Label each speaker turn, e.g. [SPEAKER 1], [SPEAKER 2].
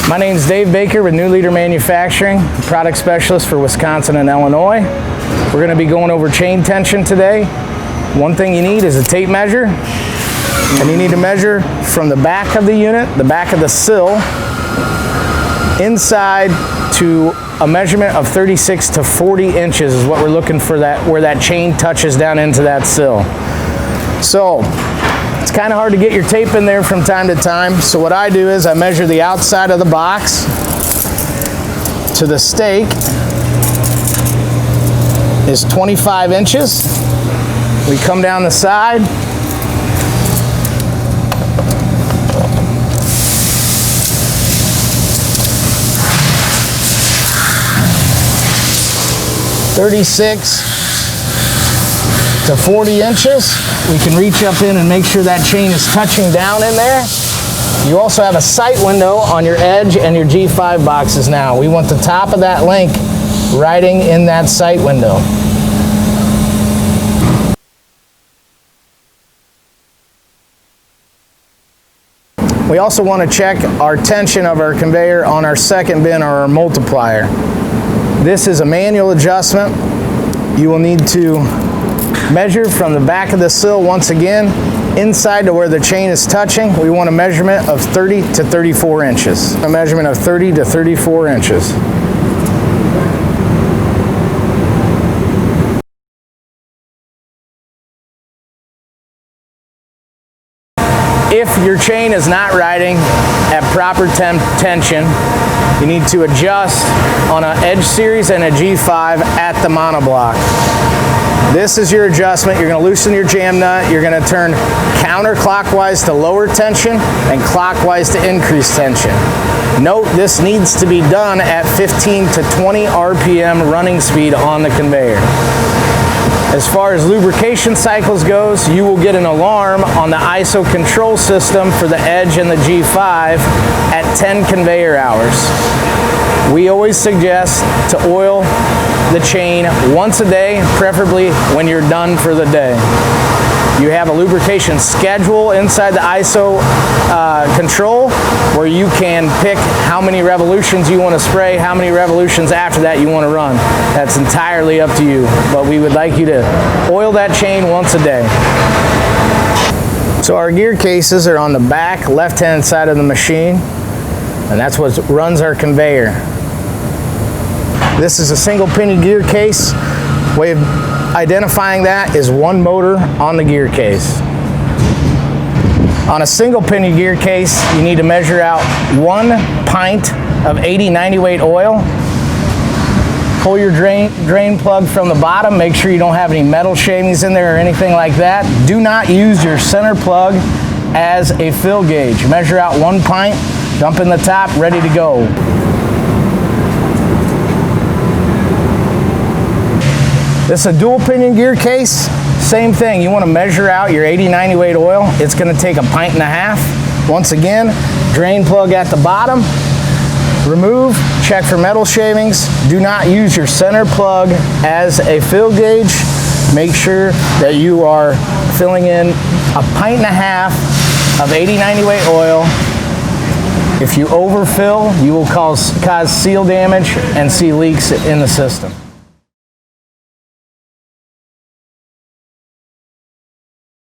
[SPEAKER 1] My name is Dave Baker with New Leader Manufacturing, product specialist for Wisconsin and Illinois. We're going to be going over chain tension today. One thing you need is a tape measure, and you need to measure from the back of the unit, the back of the sill, inside to a measurement of 36 to 40 inches is what we're looking for, that where that chain touches down into that sill. So it's kind of hard to get your tape in there from time to time. So what I do is I measure the outside of the box to the stake is 25 inches. We come down the side. (36 to 40 inches. We can reach up in and make sure that chain is touching down in there. You also have a sight window on your edge and your G5 boxes now. We want the top of that link riding in that sight window. We also want to check our tension of our conveyor on our second bin or our multiplier. This is a manual adjustment. You will need to measure from the back of the sill once again, inside to where the chain is touching. We want a measurement of 30 to 34 inches. A measurement of 30 to 34 inches. If your chain is not riding at proper tension, you need to adjust on an Edge series and a G5 at the monoblock. This is your adjustment. You're going to loosen your jam nut. You're going to turn counterclockwise to lower tension and clockwise to increase tension. Note this needs to be done at 15 to 20 RPM running speed on the conveyor. As far as lubrication cycles goes, you will get an alarm on the ISO control system for the Edge and the G5 at 10 conveyor hours. We always suggest to oil the chain once a day, preferably when you're done for the day. You have a lubrication schedule inside the ISO control where you can pick how many revolutions you want to spray, how many revolutions after that you want to run. That's entirely up to you, but we would like you to oil that chain once a day. So our gear cases are on the back left-hand side of the machine, and that's what runs our conveyor. This is a single pinion gear case. Way of identifying that is one motor on the gear case. On a single pinion gear case, you need to measure out 1 pint of 80-90 weight oil. Pull your drain plug from the bottom. Make sure you don't have any metal shavings in there or anything like that. Do not use your center plug as a fill gauge. Measure out 1 pint, dump in the top, ready to go. This is a dual pinion gear case. Same thing, you want to measure out your 80-90 weight oil. It's going to take 1.5 pints. Once again, drain plug at the bottom. Remove, check for metal shavings. Do not use your center plug as a fill gauge. Make sure that you are filling in 1.5 pints of 80-90 weight oil. If you overfill, you will cause seal damage and see leaks in the system.